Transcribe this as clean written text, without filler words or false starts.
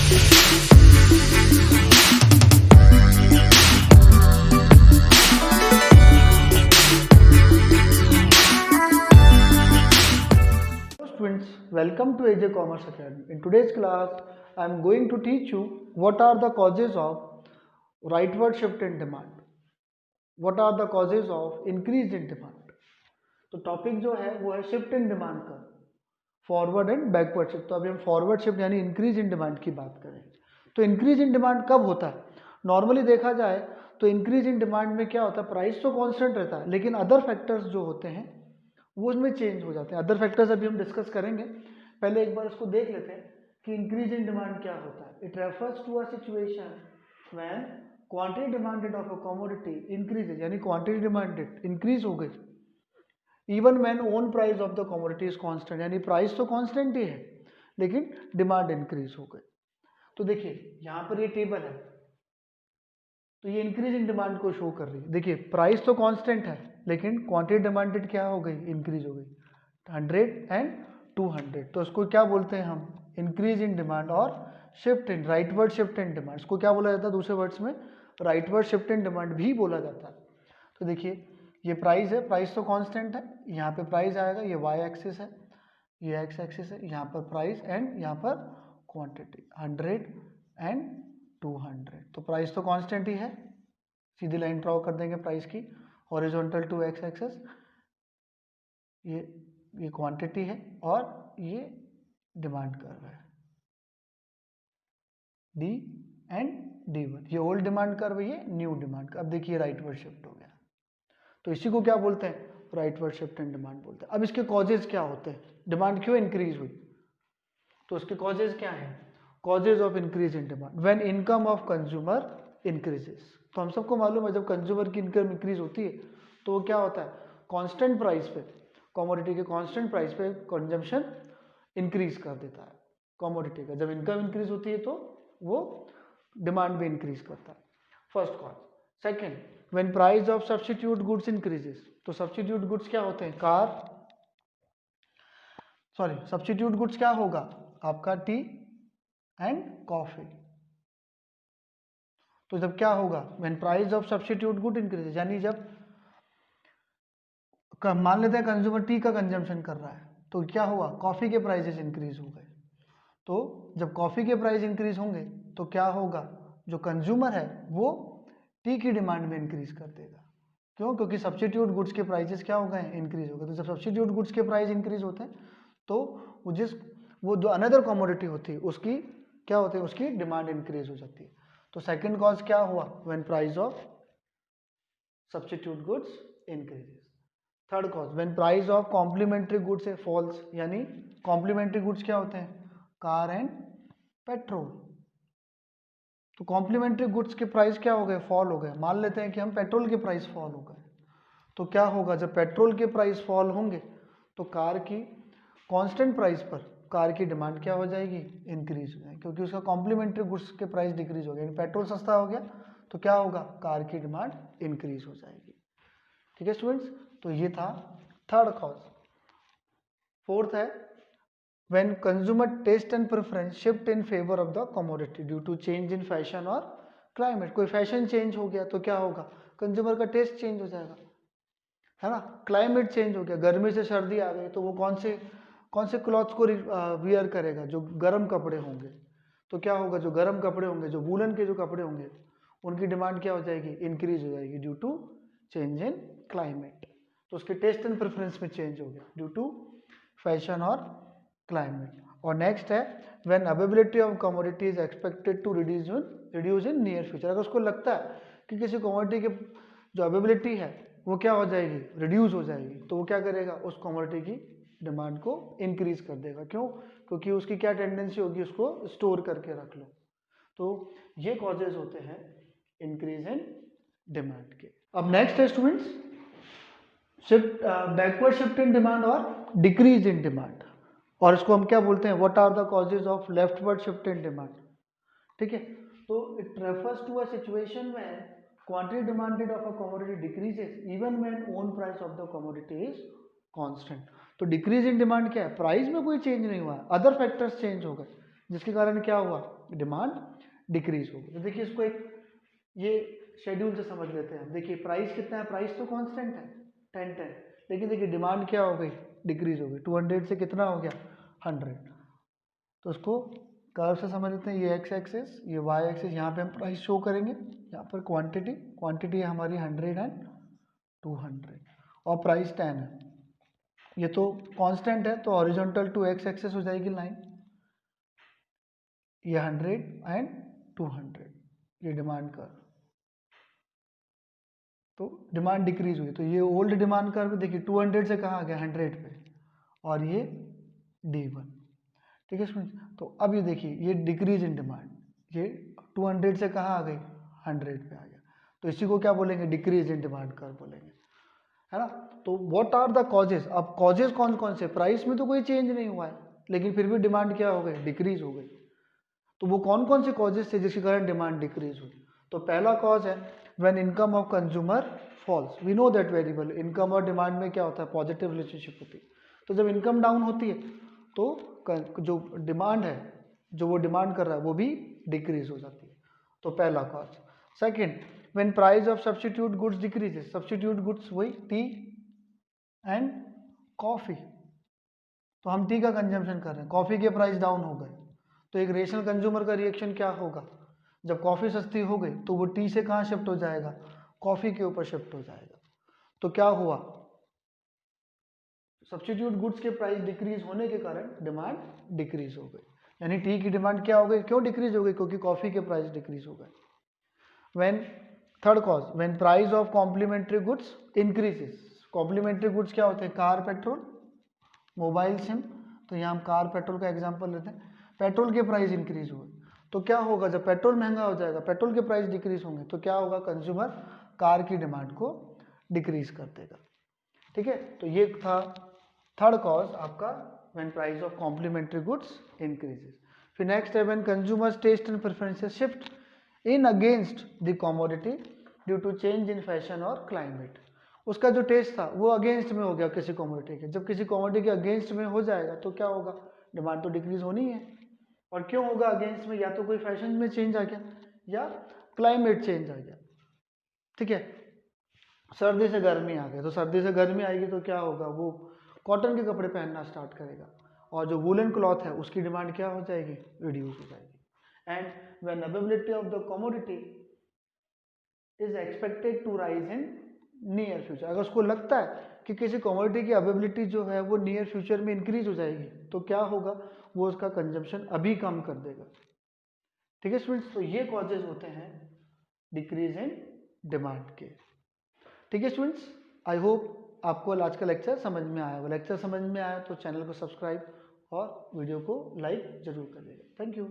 Students, welcome to AJ Commerce Academy. In today's class, I am going to teach you what are the causes of rightward shift in demand. What are the causes of increase in demand? तो topic जो है वो है shift in demand का, forward and backward shift. तो अभी हम forward shift यानी इंक्रीज इन डिमांड की बात करेंगे। तो इंक्रीज इन डिमांड कब होता है? नॉर्मली देखा जाए तो इंक्रीज इन डिमांड में क्या होता है, प्राइस तो कांस्टेंट रहता है लेकिन अदर फैक्टर्स जो होते हैं वो उसमें चेंज हो जाते हैं। अदर फैक्टर्स अभी हम डिस्कस करेंगे, पहले एक बार इसको देख लेते हैं कि इंक्रीज इन डिमांड क्या होता है। It refers to a situation when quantity demanded of a commodity increases, यानी क्वांटिटी डिमांडेड इंक्रीज हो गई even when own price of the commodity is constant, यानी प्राइस तो कांस्टेंट ही है लेकिन डिमांड इंक्रीज हो गई। तो देखिए यहाँ पर ये टेबल है, तो ये इंक्रीज इन डिमांड को शो कर रही है। देखिए प्राइस तो कांस्टेंट है लेकिन क्वांटिटी डिमांडेड क्या हो गई, इंक्रीज हो गई 100 एंड 200। तो इसको क्या बोलते हैं हम, इंक्रीज इन डिमांड और shift in, rightward shift in demand. इसको क्या बोला जाता है, दूसरे वर्ड्स में राइटवर्ड शिफ्ट इन डिमांड भी बोला जाता है। तो देखिए ये प्राइस है, प्राइस तो कांस्टेंट है, यहाँ पे प्राइस आएगा, ये वाई एक्सिस है, ये एक्स एक्सिस है, यहाँ पर प्राइस एंड यहाँ पर क्वांटिटी 100 एंड 200। तो प्राइस तो कांस्टेंट ही है, सीधी लाइन ड्रॉ कर देंगे प्राइस की, हॉरिजॉन्टल टू एक्स एक्सिस, ये क्वांटिटी है और ये डिमांड कर्व है डी एंड D1। ये ओल्ड डिमांड कर्व, ये न्यू डिमांड कर्व। अब देखिए राइटवर्ड शिफ्ट हो गया, तो इसी को क्या बोलते हैं, राइटवर्ड शिफ्ट इन डिमांड बोलते हैं। अब इसके कॉजेज क्या होते हैं, डिमांड क्यों इंक्रीज हुई, तो उसके कॉजेज क्या हैं, causes of increase in demand when income of consumer increases. तो हम सबको मालूम है जब कंज्यूमर की इनकम इंक्रीज होती है तो वो क्या होता है, कांस्टेंट प्राइस पे, कमोडिटी के कांस्टेंट प्राइस पे कंजम्पशन इंक्रीज कर देता है कमोडिटी का। जब इनकम इंक्रीज होती है तो वो डिमांड भी इंक्रीज करता है, first cause. Second, when price of substitute goods increases. तो सब्स्टिट्यूट गुड्स क्या होते हैं, सब्स्टिट्यूट गुड्स क्या होगा आपका, टी एंड कॉफी। तो जब क्या होगा, when price of substitute good increases, यानी जब मान लेते हैं कंज्यूमर टी का कंजम्पशन कर रहा है तो क्या हुआ, कॉफी के प्राइसेस इंक्रीज हो गए। तो जब कॉफी के प्राइस इंक्रीज होंगे तो क्या होगा, जो कंज्यूमर है वो टी की डिमांड में इंक्रीज कर देगा। क्यों, क्योंकि सब्स्टिट्यूट गुड्स के प्राइसेस क्या हो गए, इंक्रीज हो गए। तो जब सब्स्टिट्यूट गुड्स के प्राइस इंक्रीज होते हैं तो वो जो अनदर कमोडिटी होती है उसकी क्या होती है, उसकी डिमांड इंक्रीज हो जाती है। तो सेकंड कॉज क्या हुआ, when price of substitute goods increases. Third cause, when price of complementary goods falls, यानी कॉम्प्लीमेंट्री गुड्स क्या होते हैं, कार एंड पेट्रोल। तो कॉम्प्लीमेंट्री गुड्स के प्राइस क्या हो गए, फॉल हो गए। मान लेते हैं कि हम पेट्रोल के प्राइस फॉल हो गए, तो क्या होगा, जब पेट्रोल के प्राइस फॉल होंगे तो कार की कांस्टेंट प्राइस पर कार की डिमांड क्या हो जाएगी, इंक्रीज हो जाएगी, क्योंकि उसका कॉम्प्लीमेंट्री गुड्स के प्राइस डिक्रीज हो गए। पेट्रोल सस्ता हो गया तो क्या होगा, कार की डिमांड इंक्रीज हो जाएगी। ठीक है स्टूडेंट्स, तो ये था थर्ड कॉज। फोर्थ है, when consumer taste and preference shift in favor of the commodity due to change in fashion और climate। कोई फैशन चेंज हो गया तो क्या होगा, कंज्यूमर का टेस्ट चेंज हो जाएगा, है ना। क्लाइमेट चेंज हो गया, गर्मी से सर्दी आ गई तो वो कौन से क्लॉथ्स को वियर करेगा, जो गर्म कपड़े होंगे। तो क्या होगा, जो गर्म कपड़े होंगे, जो वूलन के जो कपड़े होंगे उनकी डिमांड क्या हो जाएगी, इंक्रीज हो जाएगी due to change in climate. तो उसके टेस्ट एंड प्रेफरेंस में चेंज हो गया ड्यू टू फैशन और क्लाइमेट। और नेक्स्ट है, when availability of commodity is expected to reduce in near future. अगर उसको लगता है कि किसी कमोडिटी की जो अवेलेबिलिटी है वो क्या हो जाएगी, रिड्यूस हो जाएगी, तो वो क्या करेगा, उस कमोडिटी की डिमांड को इंक्रीज कर देगा। क्यों, क्योंकि उसकी क्या टेंडेंसी होगी, उसको स्टोर करके रख लो। तो ये कॉजेज होते हैं इंक्रीज इन डिमांड के। अब नेक्स्ट है students, shift backward shift in demand और डिक्रीज इन डिमांड, और इसको हम क्या बोलते हैं, what are the causes of leftward shift in demand. ठीक है, तो it refers to a situation when quantity demanded of a commodity decreases even when own price of the commodity is constant. तो डिक्रीज इन डिमांड क्या है, price में कोई change नहीं हुआ है, अदर फैक्टर्स चेंज हो गए, जिसके कारण क्या हुआ, डिमांड डिक्रीज हो गई। तो देखिए इसको एक ये शेड्यूल से समझ लेते हैं। देखिए प्राइस कितना है, प्राइस तो कांस्टेंट है 10, लेकिन देखिए डिमांड क्या हो गई, डिक्रीज हो गई। 200 से कितना हो गया, 100। तो उसको कर्व से समझ लेते हैं। ये एक्स एक्सिस, ये वाई एक्सिस, यहाँ पे हम प्राइस शो करेंगे, यहाँ पर क्वांटिटी है हमारी 100 एंड 200 और प्राइस 10 है। ये तो कांस्टेंट है तो हॉरिजॉन्टल टू एक्स एक्सिस हो जाएगी लाइन, ये 100 एंड 200, ये डिमांड कर्व। तो डिमांड डिक्रीज हुई, तो ये ओल्ड डिमांड कर्व देखिए 200 से कहाँ आ गया 100 पे, और ये D1, ठीक है स्टूडेंट। तो अब ये देखिए ये डिक्रीज इन डिमांड, ये 200 से कहाँ आ गई 100 पे आ गया, तो इसी को क्या बोलेंगे, डिक्रीज इन डिमांड कर्व बोलेंगे, है ना। तो व्हाट आर द कॉजेज, अब कॉजेज कौन कौन से, प्राइस में तो कोई चेंज नहीं हुआ है लेकिन फिर भी डिमांड क्या हो गई, डिक्रीज हो गई। तो वो कौन कौन से कॉजेज थे जिसके कारण डिमांड डिक्रीज हुई। तो पहला कॉज है when income of consumer falls. We know that very well, income और डिमांड में क्या होता है, पॉजिटिव रिलेशनशिप होती है। तो जब इनकम डाउन होती है तो जो डिमांड है, जो वो डिमांड कर रहा है वो भी डिक्रीज हो जाती है। तो पहला cause. Second, when price of substitute goods decreases. Substitute goods वही टी एंड कॉफी। तो हम टी का कंजम्पशन कर रहे हैं, कॉफी के प्राइस डाउन हो गए, तो एक रेशनल कंज्यूमर का रिएक्शन क्या होगा, जब कॉफी सस्ती हो गई तो वो टी से कहाँ शिफ्ट हो जाएगा, कॉफी के ऊपर शिफ्ट हो जाएगा। तो क्या हुआ, सब्स्टिट्यूट गुड्स के प्राइस डिक्रीज होने के कारण डिमांड डिक्रीज हो गई, यानी टी की डिमांड क्या हो गई, क्यों डिक्रीज हो गई, क्योंकि कॉफी के प्राइस डिक्रीज हो गए। When third cause, when price of complementary goods increases. Complementary goods क्या होते हैं, कार, पेट्रोल, मोबाइल सिम। तो यहाँ हम कार पेट्रोल का एग्जांपल लेते हैं। पेट्रोल के प्राइस इंक्रीज हुए तो क्या होगा, जब पेट्रोल महंगा हो जाएगा, पेट्रोल के प्राइस डिक्रीज होंगे तो क्या होगा, कंज्यूमर कार की डिमांड को डिक्रीज कर देगा, ठीक है। तो ये था थर्ड कॉज आपका, when price of complementary goods increases. फिर नेक्स्ट है when consumers taste and preferences shift in against the commodity due to change in fashion और क्लाइमेट। उसका जो टेस्ट था वो अगेंस्ट में हो गया किसी कमोडिटी के। जब किसी कमोडिटी के अगेंस्ट में हो जाएगा तो क्या होगा, डिमांड तो डिक्रीज होनी है। और क्यों होगा अगेंस्ट में, या तो कोई फैशन में चेंज आ गया या क्लाइमेट चेंज आ गया, ठीक है। सर्दी से गर्मी आ गई, तो सर्दी से गर्मी आएगी तो क्या होगा, वो कॉटन के कपड़े पहनना स्टार्ट करेगा, और जो वुलन क्लॉथ है उसकी डिमांड क्या हो जाएगी, रिड्यूस हो जाएगी। And when availability of the commodity is expected to rise in near future, अगर उसको लगता है कि किसी कमोडिटी की अवेलेबिलिटी जो है वो नियर फ्यूचर में इंक्रीज हो जाएगी, तो क्या होगा, वो उसका कंजम्पशन अभी कम कर देगा, ठीक है स्टूडेंट्स। तो ये कॉजेज होते हैं डिक्रीज इन डिमांड के, ठीक है स्टूडेंट्स। आई होप आपको आज का लेक्चर समझ में आया होगा। लेक्चर समझ में आया तो चैनल को सब्सक्राइब और वीडियो को लाइक जरूर करिएगा। Thank you.